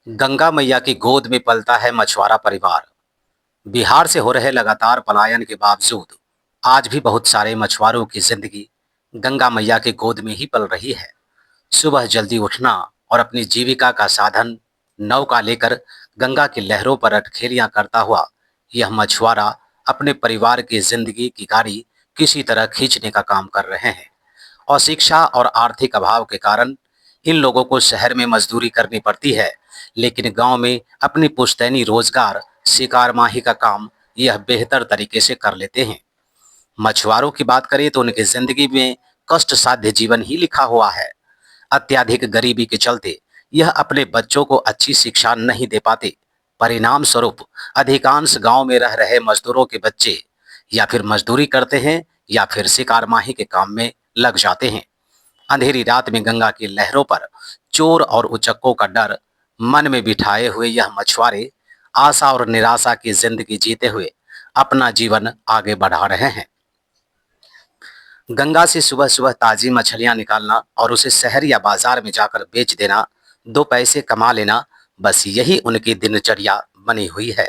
गंगा मैया की गोद में पलता है मछुआरा परिवार। बिहार से हो रहे लगातार पलायन के बावजूद आज भी बहुत सारे मछुआरों की जिंदगी गंगा मैया की गोद में ही पल रही है। सुबह जल्दी उठना और अपनी जीविका का साधन नौका लेकर गंगा की लहरों पर अटखेलियां करता हुआ यह मछुआरा अपने परिवार की जिंदगी की गाड़ी किसी तरह खींचने का काम कर रहे हैं। और शिक्षा और आर्थिक अभाव के कारण इन लोगों को शहर में मजदूरी करनी पड़ती है, लेकिन गांव में अपनी पुश्तैनी रोजगार शिकार माही का काम यह बेहतर तरीके से कर लेते हैं। मछुआरों की बात करें तो उनकी जिंदगी में कष्ट साध्य जीवन ही लिखा हुआ है। अत्याधिक गरीबी के चलते यह अपने बच्चों को अच्छी शिक्षा नहीं दे पाते। परिणाम स्वरूप अधिकांश गांव में रह रहे मजदूरों के बच्चे या फिर मजदूरी करते हैं या फिर शिकार माही के काम में लग जाते हैं। अंधेरी रात में गंगा की लहरों पर चोर और उचक्कों का डर मन में बिठाए हुए यह मछुआरे आशा और निराशा की जिंदगी जीते हुए अपना जीवन आगे बढ़ा रहे हैं। गंगा से सुबह सुबह ताजी मछलियां निकालना और उसे शहर या बाजार में जाकर बेच देना, दो पैसे कमा लेना, बस यही उनकी दिनचर्या बनी हुई है।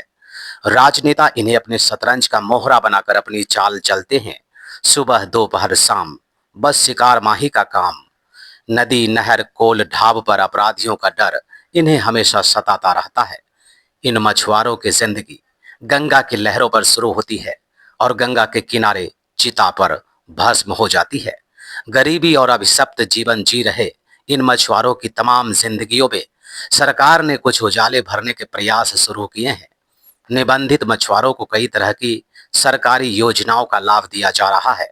राजनेता इन्हें अपने शतरंज का मोहरा बनाकर अपनी चाल चलते हैं। सुबह दोपहर शाम बस शिकार माही का काम। नदी नहर कोल ढाब पर अपराधियों का डर इन्हें हमेशा सताता रहता है। इन मछुआरों की जिंदगी गंगा की लहरों पर शुरू होती है और गंगा के किनारे चिता पर भस्म हो जाती है। गरीबी और अभिशप्त जीवन जी रहे इन मछुआरों की तमाम जिंदगियों में सरकार ने कुछ उजाले भरने के प्रयास शुरू किए हैं। निबंधित मछुआरों को कई तरह की सरकारी योजनाओं का लाभ दिया जा रहा है।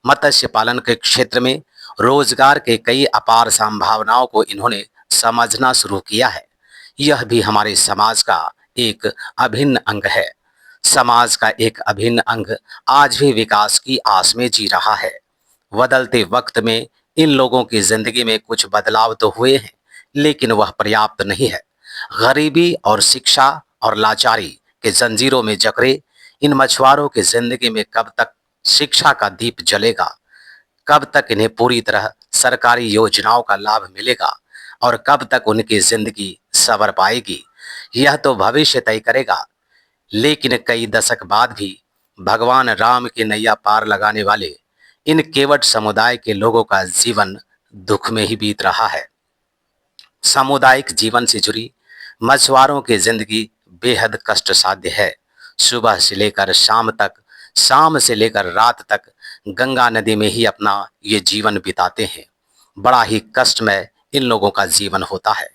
मत्स्य पालन के क्षेत्र में रोजगार के कई अपार संभावनाओं को इन्होंने समझना शुरू किया है। यह भी हमारे समाज का एक अभिन्न अंग है। समाज का एक अभिन्न अंग आज भी विकास की आस में जी रहा है। बदलते वक्त में इन लोगों की जिंदगी में कुछ बदलाव तो हुए हैं, लेकिन वह पर्याप्त नहीं है। गरीबी और शिक्षा और लाचारी के जंजीरों में जकड़े इन मछुआरों की जिंदगी में कब तक शिक्षा का दीप जलेगा, कब तक इन्हें पूरी तरह सरकारी योजनाओं का लाभ मिलेगा और कब तक उनकी जिंदगी संवर पाएगी, यह तो भविष्य तय करेगा। लेकिन कई दशक बाद भी भगवान राम की नैया पार लगाने वाले इन केवट समुदाय के लोगों का जीवन दुख में ही बीत रहा है। सामुदायिक जीवन से जुड़ी मछुआरों की जिंदगी बेहद कष्ट साध्य है। सुबह से लेकर शाम तक, शाम से लेकर रात तक गंगा नदी में ही अपना ये जीवन बिताते हैं। बड़ा ही कष्टमय इन लोगों का जीवन होता है।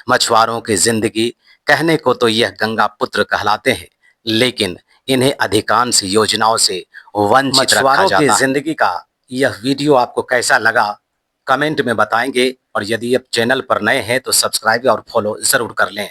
मछुआरों की जिंदगी कहने को तो यह गंगा पुत्र कहलाते हैं, लेकिन इन्हें अधिकांश योजनाओं से वंचित रखा जाता है। मछुआरों की जिंदगी का यह वीडियो आपको कैसा लगा, कमेंट में बताएंगे और यदि आप चैनल पर नए हैं तो सब्सक्राइब और फॉलो जरूर कर लें।